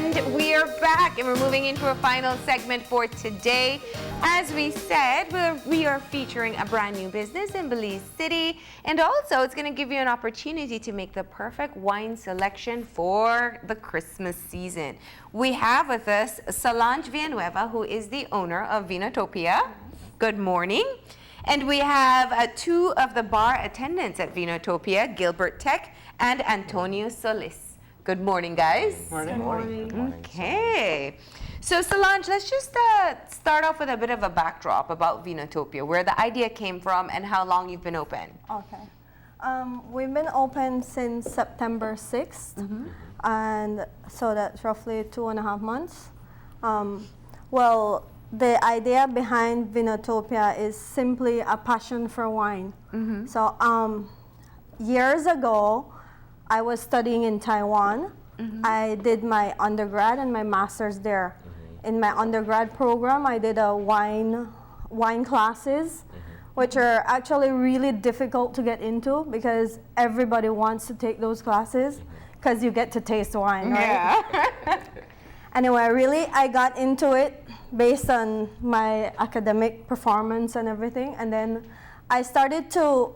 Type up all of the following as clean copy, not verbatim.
And we are back, and we're moving into a final segment for today. As we said, we are featuring a brand new business in Belize City, and also it's going to give you an opportunity to make the perfect wine selection for the Christmas season. We have with us Solange Villanueva, who is the owner of Vinotopia. Good morning. And we have two of the bar attendants at Vinotopia, Gilbert and Antonio Solis. Good morning, guys. Morning. Morning. Okay. So Solange, let's just start off with a bit of a backdrop about Vinotopia, where the idea came from and how long you've been open. Okay. We've been open since September 6th, and so that's roughly 2.5 months. Well, the idea behind Vinotopia is simply a passion for wine. So years ago, I was studying in Taiwan. I did my undergrad and my master's there. In my undergrad program, I did a wine classes, which are actually really difficult to get into because everybody wants to take those classes because you get to taste wine, right? Yeah. Anyway, I got into it based on my academic performance and everything, and then I started to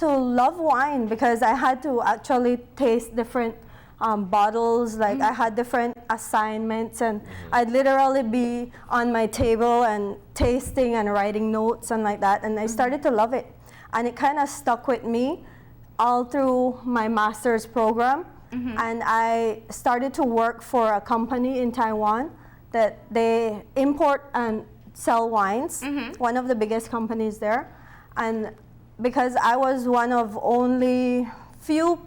love wine because I had to actually taste different bottles. Like I had different assignments, and I'd literally be on my table and tasting and writing notes and like that, and I started to love it, and it kind of stuck with me all through my master's program. And I started to work for a company in Taiwan that they import and sell wines, one of the biggest companies there. And because I was one of only few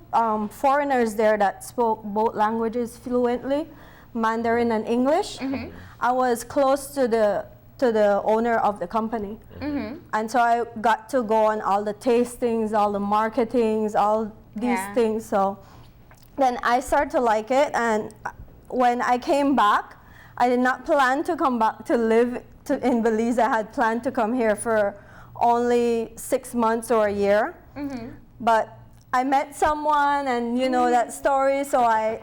foreigners there that spoke both languages fluently, Mandarin and English, I was close to the owner of the company. And so I got to go on all the tastings, all the marketings, all these things. So then I started to like it, and when I came back, I did not plan to come back to live in Belize. I had planned to come here for only 6 months or a year. But I met someone, and you know that story, so I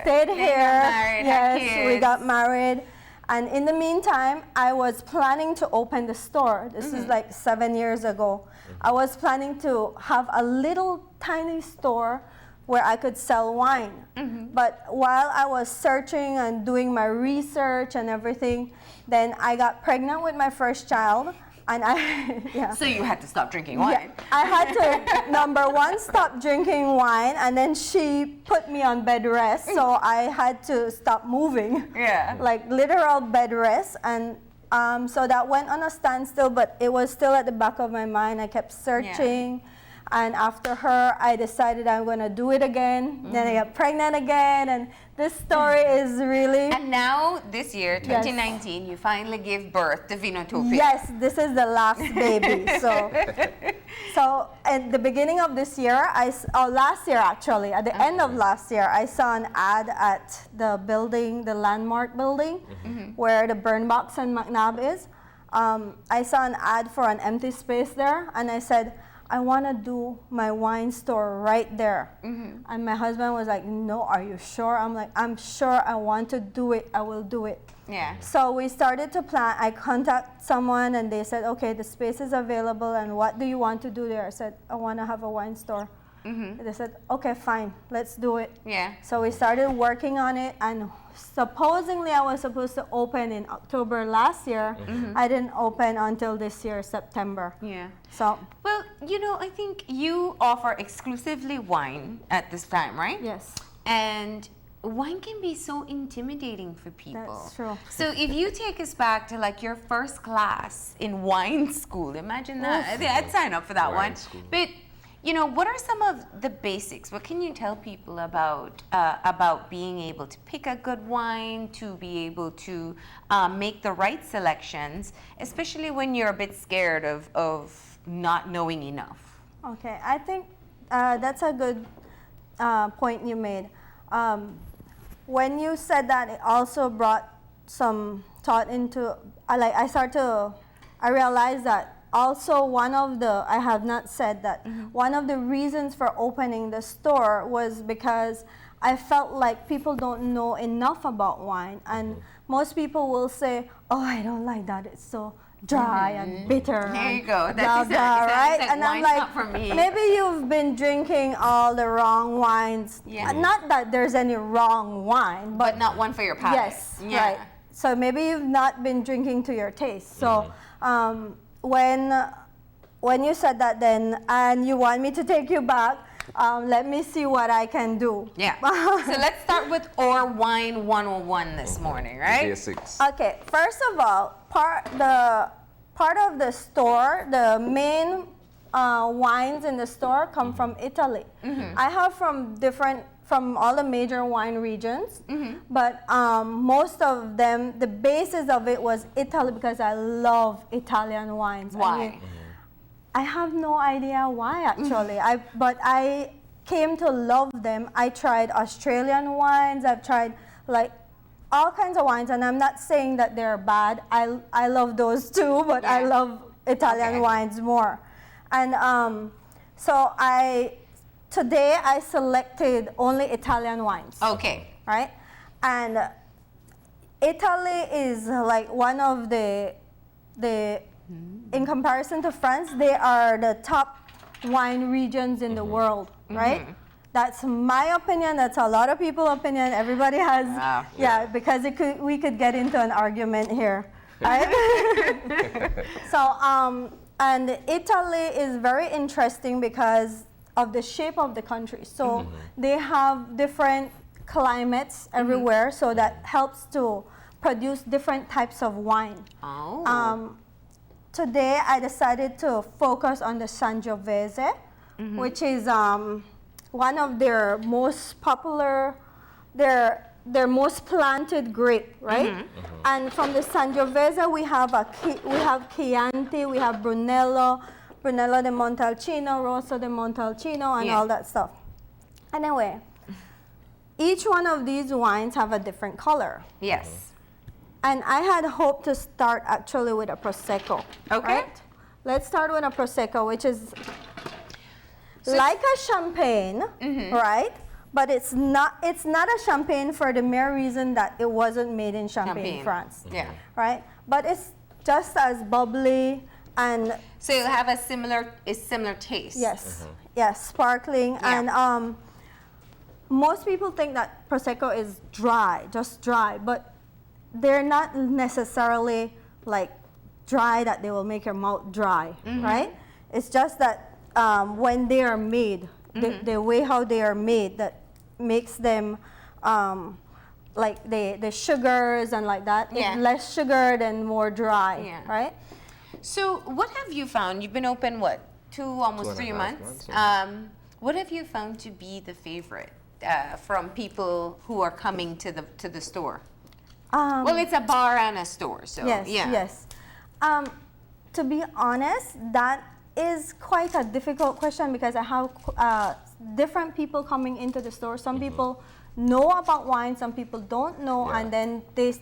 stayed here. Yes, we got married. And in the meantime, I was planning to open the store. This is like 7 years ago. I was planning to have a little tiny store where I could sell wine. But while I was searching and doing my research and everything, then I got pregnant with my first child. And So you had to stop drinking wine. Yeah, I had to, number one, stop drinking wine, and then she put me on bed rest, so I had to stop moving. Yeah. Like literal bed rest, and so that went on a standstill, but it was still at the back of my mind. I kept searching. And after her, I decided I'm going to do it again. Then I got pregnant again, and this story is really... And now, this year, 2019, you finally gave birth to Vinotopia. Yes, this is the last baby. So at the beginning of this year, last year actually, at the end of last year, I saw an ad at the building, the landmark building, where the Burn Box and McNabb is. I saw an ad for an empty space there, and I said, I want to do my wine store right there. And my husband was like, no, are you sure? I'm like, I'm sure I want to do it. I will do it. Yeah. So we started to plan. I contacted someone, and they said, okay, the space is available, and what do you want to do there? I said, I want to have a wine store. They said, okay, fine, let's do it. Yeah. So we started working on it, and supposedly I was supposed to open in October last year. I didn't open until this year, September. Yeah. So. Well, you know, I think you offer exclusively wine at this time, right? Yes. And wine can be so intimidating for people. That's true. So if you take us back to like your first class in wine school, imagine that. I'd sign up for that one. But you know, what are some of the basics? What can you tell people about being able to pick a good wine, to be able to make the right selections, especially when you're a bit scared of not knowing enough? Okay, I think that's a good point you made. When you said that, it also brought some thought into, I realized that also I have not said that, one of the reasons for opening the store was because I felt like people don't know enough about wine, and most people will say, "Oh, I don't like that. It's so dry and bitter." There you go. Blah, blah, right? And I'm wine's like, not for me. maybe you've been drinking all the wrong wines. Yeah. Not that there's any wrong wine, but not one for your palate. yes, right. So maybe you've not been drinking to your taste. So when you said that then, and you want me to take you back, let me see what I can do. Yeah. So let's start with our wine 101 this morning, right? Basics. Okay. First of all, part of the store, the main wines in the store come from Italy. I have from all the major wine regions, but most of them, the basis of it was Italy, because I love Italian wines. Why? I have no idea why, actually. But I came to love them. I tried Australian wines. I've tried like all kinds of wines, and I'm not saying that they're bad. I love those too, but I love Italian wines more. And so today I selected only Italian wines. Okay. Right? And Italy is like one of the in comparison to France, they are the top wine regions in the world, right? That's my opinion. That's a lot of people's opinion. Everybody has, because we could get into an argument here, right? So, and Italy is very interesting because of the shape of the country. So they have different climates everywhere, so that helps to produce different types of wine. Oh. Today I decided to focus on the Sangiovese, which is one of their most popular, their most planted grape, right? And from the Sangiovese we have Chianti, we have Brunello de Montalcino, Rosso de Montalcino, and all that stuff. Anyway, each one of these wines have a different color. Yes. And I had hoped to start actually with a Prosecco. Okay. Right? Let's start with a Prosecco, which is like a champagne, right? But it's not a champagne for the mere reason that it wasn't made in Champagne, France. Yeah. Right? But it's just as bubbly and so it'll have a similar taste. yes. Yes, sparkling. And most people think that Prosecco is dry, just dry, but they're not necessarily like dry that they will make your mouth dry, right? It's just that when they are made, the way how they are made, that makes them like the sugars and like that. Yeah. It's less sugared and more dry, right? So what have you found? You've been open almost 3 months. What have you found to be the favorite from people who are coming to the store? Well, it's a bar and a store, so yes. To be honest, that is quite a difficult question because I have different people coming into the store. Some people know about wine, some people don't know, and then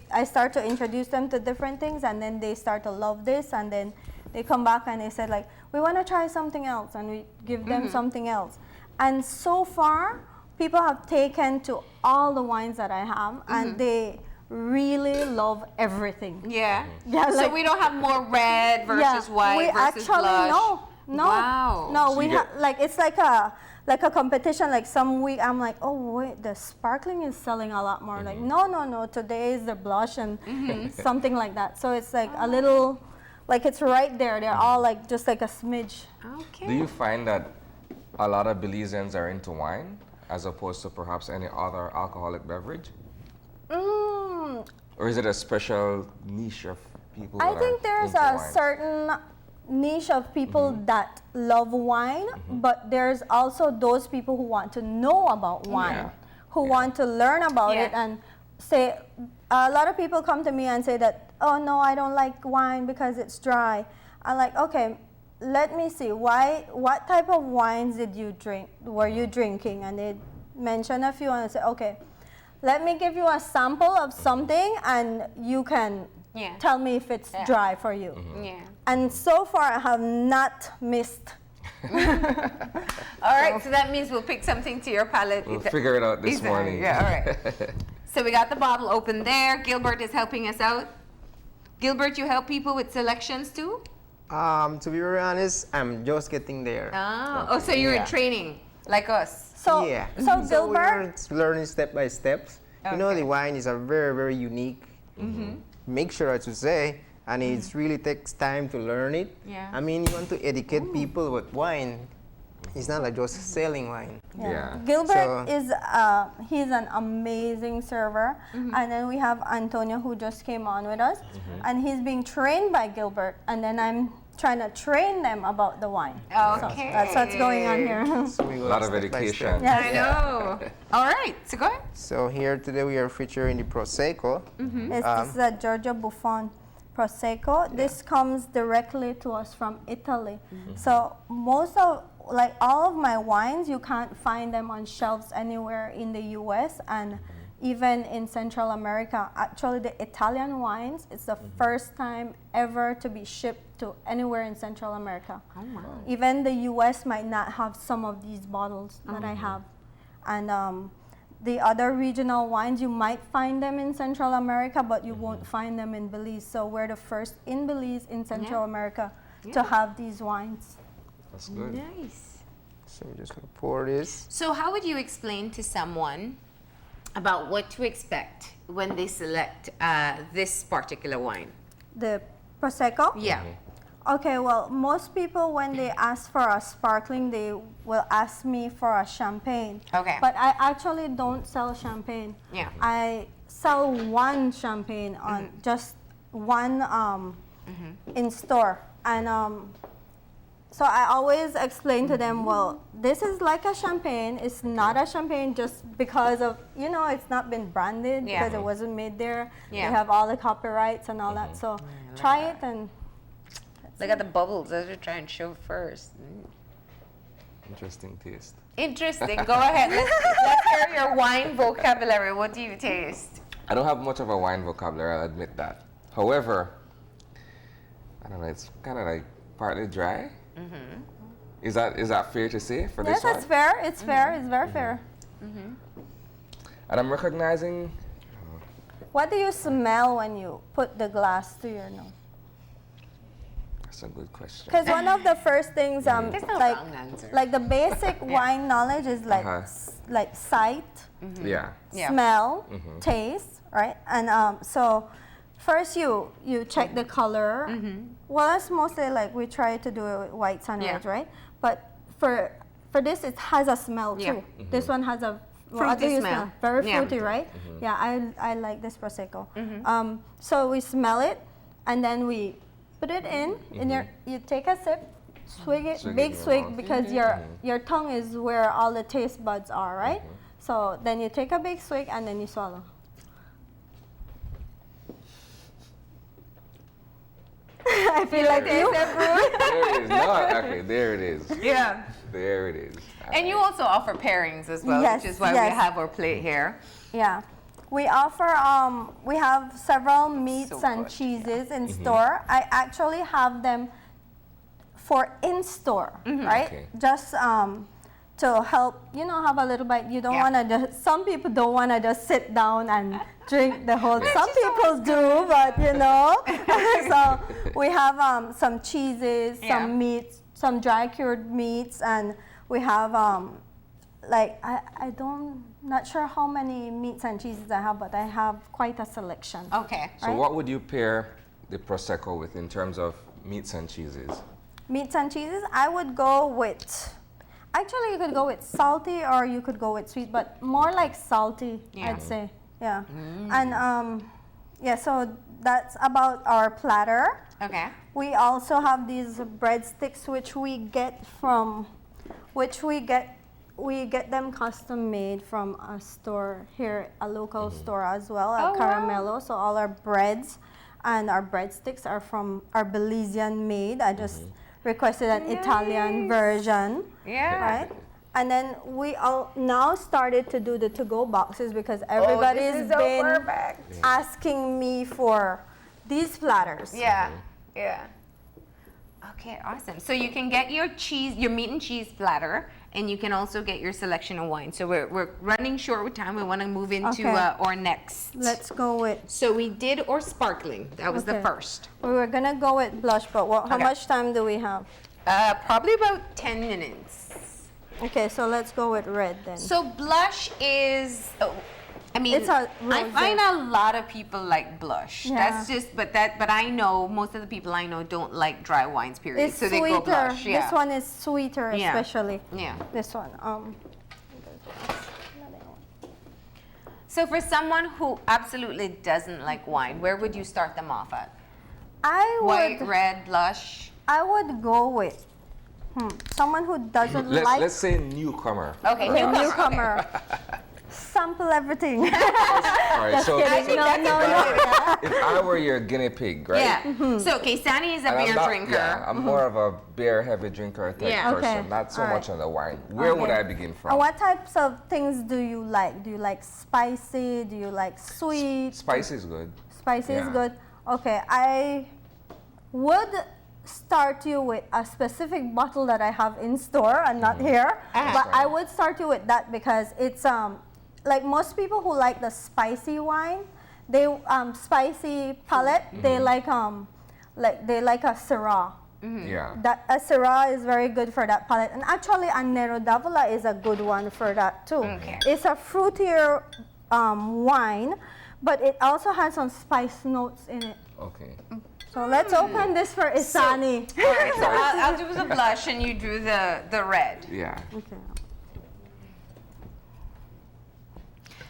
I start to introduce them to different things, and then they start to love this, and then they come back and they said like, we want to try something else, and we give them something else. And so far, people have taken to all the wines that I have, and they really love everything. Yeah. Yeah. So like, we don't have more red versus white we versus actually blush. No. Wow. No, So we you have like it's like a competition. Like some week I'm like, oh wait, the sparkling is selling a lot more. Like no, today is the blush and something like that. So it's like a little, like it's right there. They're all like just like a smidge. Okay. Do you find that a lot of Belizeans are into wine as opposed to perhaps any other alcoholic beverage? Or is it a special niche of people? I think there's a certain niche of people that love wine, but there's also those people who want to know about wine, who want to learn about it, and say, a lot of people come to me and say that, oh no, I don't like wine because it's dry. I'm like, okay, let me see, what type of wines were you drinking? And they mention a few and I say, okay, let me give you a sample of something and you can tell me if it's dry for you. Yeah. And so far I have not missed All right, so that means we'll pick something to your palate. We'll figure it out this morning. Yeah, all right. So we got the bottle open there. Gilbert is helping us out. Gilbert, you help people with selections too? To be very honest, I'm just getting there. Oh, so you're in training, like us. So, Yeah. so we're Gilbert, learning step by step. You know, Okay. the wine is a very, very unique mixture, I should say, and it really takes time to learn it. Yeah. I mean, you want to educate people with wine. It's not like just selling wine. Yeah. Gilbert So- is he's an amazing server, and then we have Antonio who just came on with us, and he's being trained by Gilbert, and then I'm trying to train them about the wine. Okay. That's what's going on here. So we go A lot of step by education. step. Yes. I know. All right, so go ahead. So here today we are featuring the Prosecco. This is a Giorgio Buffon Prosecco. This comes directly to us from Italy. So most of, like all of my wines, you can't find them on shelves anywhere in the US and even in Central America. Actually, the Italian wines, it's the first time ever to be shipped to anywhere in Central America. Oh, wow. Even the US might not have some of these bottles that I have. And the other regional wines, you might find them in Central America, but you won't find them in Belize. So we're the first in Belize, in Central America, to have these wines. That's good. Nice. So we're just gonna pour this. So how would you explain to someone about what to expect when they select this particular wine? The Prosecco? Yeah. Okay, well, most people, when they ask for a sparkling, they will ask me for a champagne. Okay. But I actually don't sell champagne. Yeah. I sell one champagne on just one in store. And so I always explain to them, well, this is like a champagne. It's not a champagne just because of, you know, it's not been branded Yeah. because it wasn't made there. Yeah. They have all the copyrights and all that. So try it and Look at the bubbles. Those we're trying to show first. Interesting taste. Interesting. Go ahead. Let's hear your wine vocabulary. What do you taste? I don't have much of a wine vocabulary, I'll admit that. However, I don't know, it's kind of like partly dry. Is that fair to say for yes, this one? it's fair. It's fair. It's very fair. And I'm recognizing, What do you smell when you put the glass to your nose? that's a good question. Because one of the first things, There's no like, wrong answer. like the basic wine knowledge is like, like sight, Yeah. Yeah. smell, taste, right? And so first you check the color. Well, that's mostly like we try to do it with whites and reds, right? But for this, it has a smell too. Yeah. This one has a Fruity do you smell. Very Yeah. fruity, right? Yeah, I like this Prosecco. So we smell it, and then we put it in you take a sip, swig it, Swig it big in your swig, mouth. because your tongue is where all the taste buds are, right? So then you take a big swig and then you swallow. I feel like you. There it is. No, okay, there it is. Yeah. There it is. And you also offer pairings as well, Yes, which is why yes. we have our plate here. Yeah. We offer, we have several meats So and good, cheeses in store. I actually have them for in-store, right? Okay. Just to help, have a little bite. You don't Yeah. want to just, some people don't want to just sit down and drink the whole, some people do, but so we have some cheeses, Yeah. some meats, some dry cured meats, and we have not sure how many meats and cheeses I have, but I have quite a selection. Okay. So right? what would you pair the Prosecco with in terms of meats and cheeses? Meats and cheeses, I would go with, actually you could go with salty or you could go with sweet, but more like salty, Yeah. I'd say. Yeah. And so that's about our platter. Okay. We also have these breadsticks we get them custom made from a store here, a local store as well, Oh, at Caramello. So all our breads and our breadsticks are Belizean made. I just requested an Italian version, Yeah. right? And then we all now started to do the to-go boxes because everybody's this is so been perfect. asking me for these platters. Yeah. Yeah. Okay, awesome. So you can get your cheese, your meat and cheese platter, and you can also get your selection of wine. So we're running short with time. We want to move into Okay. our next. Let's go with. So we did or sparkling. That was the Okay. first. We were gonna go with blush, but how Okay. much time do we have? Probably about 10 minutes. Okay, so let's go with red then. So blush is, I mean, It's a I rosé. find a lot of people like blush. Yeah. That's just, but I know most of the people I know don't like dry wines, period. It's so sweeter. they go blush. Yeah. This one is sweeter, Yeah. especially. Yeah. This one. So for someone who absolutely doesn't like wine, where would you start them off at? White, would. red, blush. I would go with someone who doesn't like Let's say newcomer. Okay, right? newcomer. Sample everything. All right, so, kidding. No, no, if I were your guinea pig, right? Yeah. So, okay, Sani is a And I'm beer not- drinker. Yeah, I'm more of a beer heavy drinker type Yeah. person, Okay, not so all much right. on the wine. Where would Okay. I begin from? What types of things do you like? Do you like spicy? Do you like sweet? Spice is good. Spicy is Yeah. good. Okay, I would start you with a specific bottle that I have in store and not here, Ah. but That's I fine. would start you with that because it's like most people who like the spicy wine, they spicy palate, they like they like a Syrah. Yeah. That a Syrah is very good for that palate, and actually a Nero d'Avola is a good one for that too. Okay. It's a fruitier wine, but it also has some spice notes in it. Okay. So let's open this for Isani. All right, so I'll do the blush and you do the red. Yeah. Okay.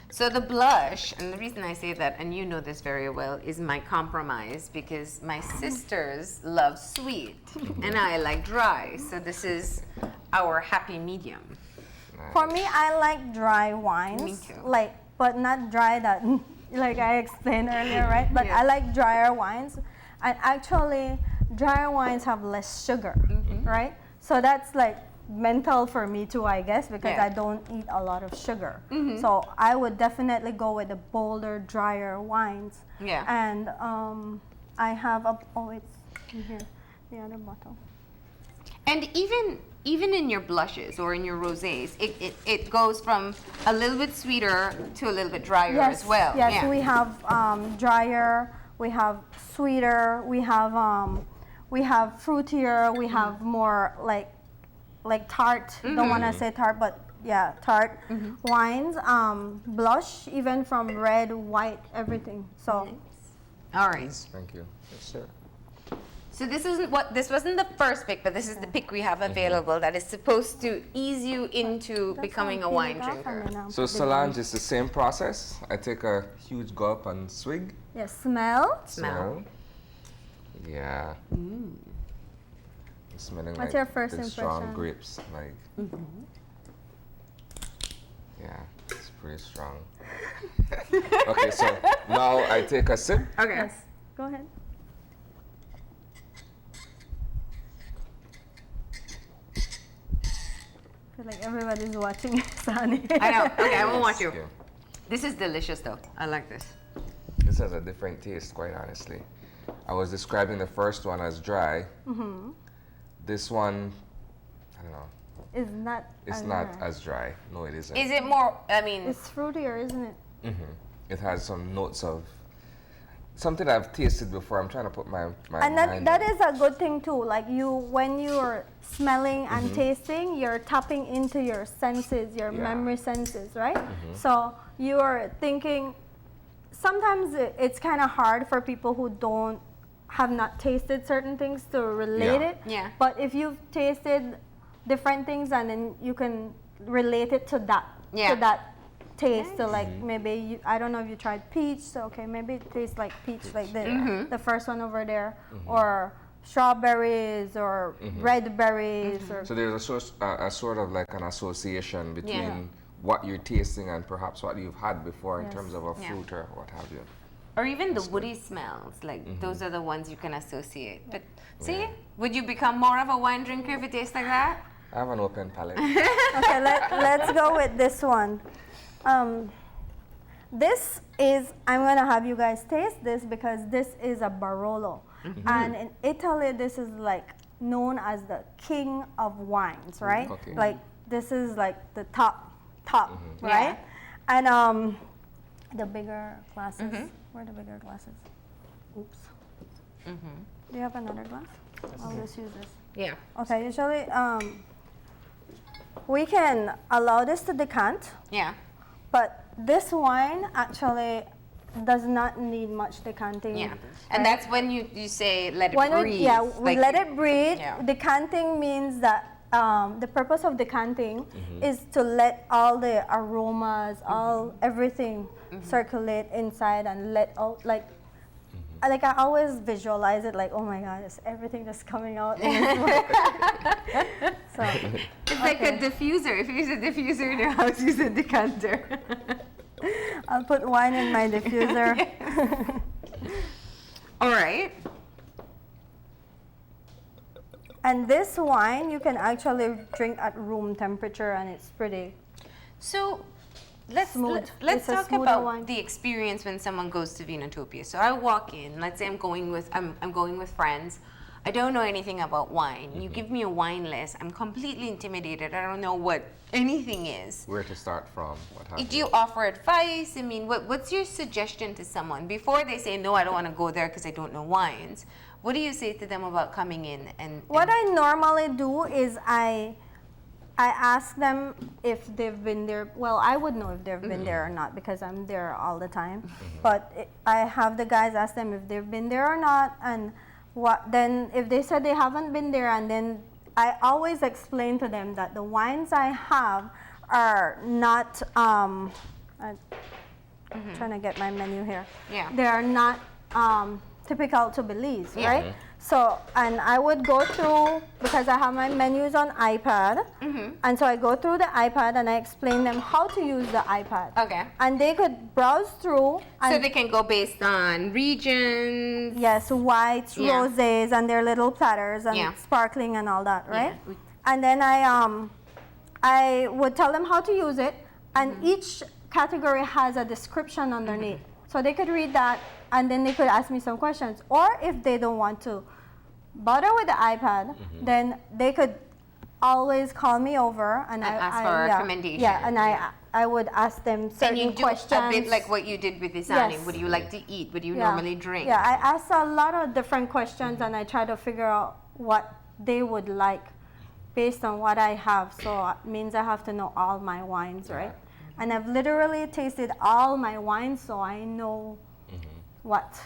So the blush, and the reason I say that, and you know this very well, is my compromise because my sisters love sweet and I like dry. So this is our happy medium. For me, I like dry wines. Me too. Like, but not dry that, like I explained earlier, right? But Yeah. I like drier wines, and actually, drier wines have less sugar, right? So that's like mental for me too, I guess, because Yeah. I don't eat a lot of sugar. So I would definitely go with the bolder, drier wines. Yeah. And I have it's in here, the other bottle. And even in your blushes or in your rosés, it goes from a little bit sweeter to a little bit drier as well. Yes, Yeah. we have drier, we have sweeter, we have fruitier, we have more like tart. Don't want to say tart, but yeah, tart wines. Blush, even from red, white, everything. So All right. Thank you. Yes, sir. So this wasn't the first pick, but this is the pick we have available that is supposed to ease you into becoming a wine drinker. So Solange is the same process. I take a huge gulp and swig. Yes, smell. Smell. Yeah. It's smelling What's like your first the strong impression? grapes. Like. Yeah, it's pretty strong. Okay, so now I take a sip. Okay. Yes, go ahead. I feel like everybody's watching Sani. I know. Okay, I won't watch you. Yeah. This is delicious though. I like this. This has a different taste, quite honestly. I was describing the first one as dry. This one, I don't know. It's not. It's not as dry. No, it isn't. Is it more, I mean, It's fruitier, isn't it? It has some notes of something I've tasted before. I'm trying to put my And mind that on. is a good thing too. Like when you're smelling and tasting, you're tapping into your senses, your Yeah. memory senses, right? So you're thinking. Sometimes it's kind of hard for people who have not tasted certain things to relate Yeah. it. Yeah. But if you've tasted different things and then you can relate it to that Yeah. taste. So like maybe I don't know if you tried peach. So okay, maybe it tastes like peach, like the first one over there, or strawberries or red berries or So there's a sort of like an association between what you're tasting and perhaps what you've had before in Yes. terms of a Yeah. fruit or what have you. or even the woody smells. Like those are the ones you can associate. But see, would you become more of a wine drinker if it tastes like that? I have an open palate. Okay, let's go with this one. This is, I'm gonna have you guys taste this because this is a Barolo. And in Italy, this is like known as the king of wines, right? Okay. Like this is like the top, right? Yeah. And the bigger glasses. Where are the bigger glasses? Oops. Do you have another glass? I'll just use this. Yeah. Okay, usually we can allow this to decant, Yeah. but this wine actually does not need much decanting. Yeah. And that's when you say let it When breathe. we let it breathe. Yeah. Decanting means that the purpose of decanting is to let all the aromas, everything circulate inside and let out like I always visualize it like, oh my God, it's everything just coming out. So It's like a diffuser. If you use a diffuser in your house, use a decanter. I'll put wine in my diffuser. All right. And this wine you can actually drink at room temperature, and it's pretty. So let's Smooth. let's It's a talk smoother about wine. the experience when someone goes to Vinotopia. So I walk in. Let's say I'm going with friends. I don't know anything about wine. You give me a wine list. I'm completely intimidated. I don't know what anything is. Where to start from? What happens? Do you offer advice? I mean, what's your suggestion to someone before they say, no, I don't want to go there because I don't know wines? What do you say to them about coming in and What I normally do is I ask them if they've been there. Well, I would know if they've been there or not because I'm there all the time. But I have the guys ask them if they've been there or not, and then if they said they haven't been there, and then I always explain to them that the wines I have are not. I'm trying to get my menu here. Yeah. They are not typical to Belize, Yeah. right? So, and I would go through, because I have my menus on iPad, and so I go through the iPad and I explain them how to use the iPad. Okay. And they could browse through. And So they can go based on regions. yes, whites, Yeah. rosés, and their little platters, and Yeah. sparkling and all that, right? Yeah. And then I would tell them how to use it, and each category has a description underneath. So they could read that, and then they could ask me some questions. Or if they don't want to bother with the iPad, then they could always call me over and ask for a recommendation. Yeah, and I would ask them certain And you do questions. a bit like what you did with Isani. Yes. What do you like to eat? What do you Yeah. normally drink? Yeah, I ask a lot of different questions, and I try to figure out what they would like based on what I have. So it means I have to know all my wines, right? And I've literally tasted all my wines, so I know what.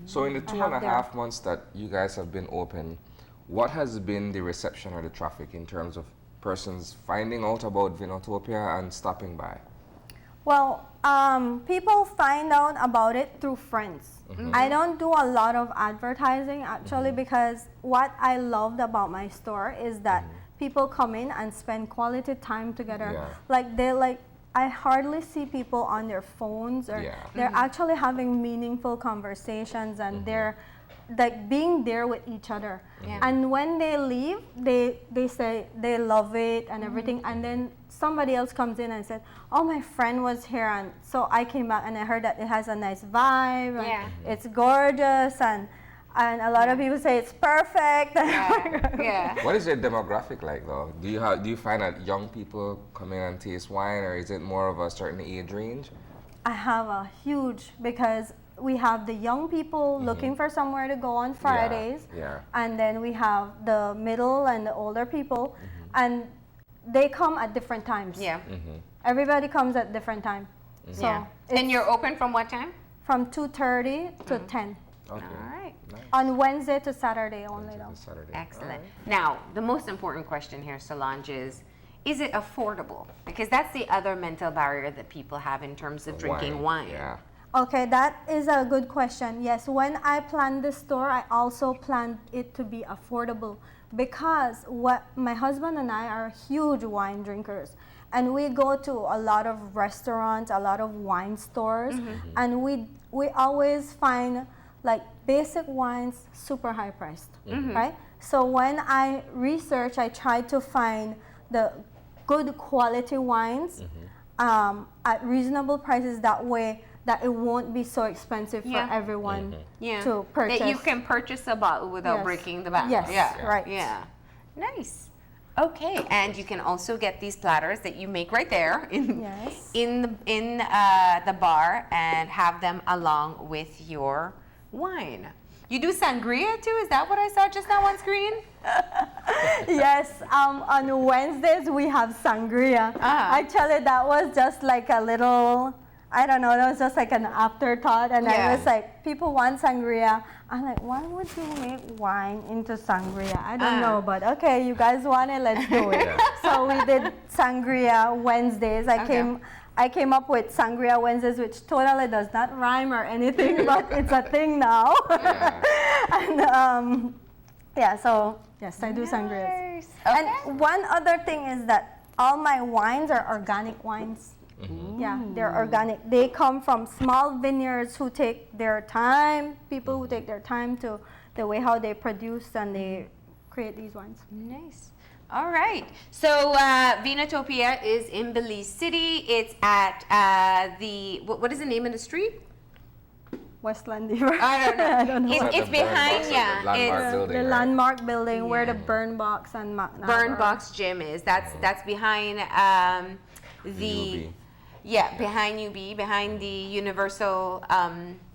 So in the I two have and a there. half months that you guys have been open, what has been the reception or the traffic in terms of persons finding out about Vinotopia and stopping by? Well, people find out about it through friends. I don't do a lot of advertising actually because what I loved about my store is that people come in and spend quality time together. Yeah. I hardly see people on their phones, or Yeah. they're actually having meaningful conversations, and they're like being there with each other. Yeah. And when they leave, they say they love it and everything, and then somebody else comes in and said, oh, my friend was here, and so I came back and I heard that it has a nice vibe, and Yeah. it's gorgeous, and a lot of people say it's perfect. Yeah. What is your demographic like though? Do you find that young people come in and taste wine, or is it more of a certain age range? I have a huge, because we have the young people looking for somewhere to go on Fridays, Yeah. and then we have the middle and the older people, and they come at different times. Yeah. Everybody comes at different time. So Yeah. And you're open from what time? from 2:30 to 10 Okay. All right. on Wednesday to Saturday only though. Saturday. Excellent. Now, the most important question here, Solange, is it affordable? Because that's the other mental barrier that people have in terms of drinking wine. Yeah. Okay, that is a good question. Yes, when I planned this store, I also planned it to be affordable because my husband and I are huge wine drinkers, and we go to a lot of restaurants, a lot of wine stores, and we always find like basic wines super high priced, right? So when I research, I try to find the good quality wines at reasonable prices. That way, that it won't be so expensive Yeah. for everyone Yeah. to purchase. That you can purchase a bottle without Yes. breaking the bank. Yes, Yeah. right. Yeah. Nice. Okay, and you can also get these platters that you make right there Yes. in the bar and have them along with your wine. You do sangria too? Is that what I saw just now on screen? Yes, on Wednesdays we have sangria. Actually, that was just like a little, I don't know, that was just like an afterthought. And I was like, people want sangria. I'm like, why would you make wine into sangria? I don't know, but okay, you guys want it, let's do it. So we did sangria Wednesdays. I came up with Sangria Wednesdays, which totally does not rhyme or anything, but it's a thing now. And yeah, so yes, I do sangrias. Nice. Okay. And one other thing is that all my wines are organic wines. Yeah, they're organic. They come from small vineyards who take their time, people who take their time to the way how they produce and they create these wines. Nice. All right. So Vinotopia is in Belize City. It's at what is the name of the street? Westland River. I don't know. I don't know. It's behind, the landmark building, The right? landmark building where the Burn Box and Burn Box Gym is. That's behind the UB. behind UB, behind the Universal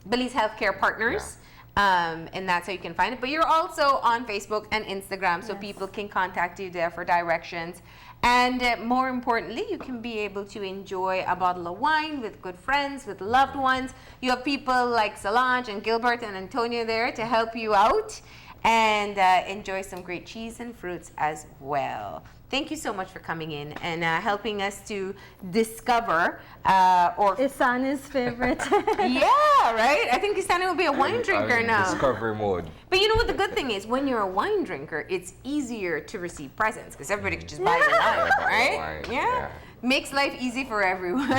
Belize Healthcare Partners. And that's how you can find it. But you're also on Facebook and Instagram, so people can contact you there for directions. And more importantly, you can be able to enjoy a bottle of wine with good friends, with loved ones. You have people like Solange and Gilbert and Antonio there to help you out and enjoy some great cheese and fruits as well. Thank you so much for coming in and helping us to discover Isani's favorite. Yeah, right? I think Isani will be a wine drinker I'm in now. discovery mode. But you know what the good thing is? When you're a wine drinker, it's easier to receive presents because everybody can just buy your wine, right? Wine, Yeah. Makes life easy for everyone.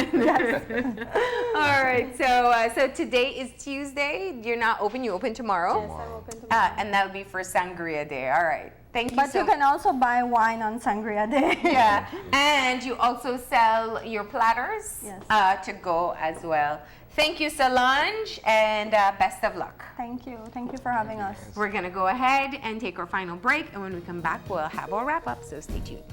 All right. So today is Tuesday. You're not open. You open tomorrow. Yes, I'm open tomorrow. And that'll be for Sangria Day. All right. Thank you But so you can also buy wine on Sangria Day. Yeah. And you also sell your platters Yes. to go as well. Thank you, Solange, and best of luck. Thank you. Thank you for having us. We're going to go ahead and take our final break. And when we come back, we'll have our wrap up. So stay tuned.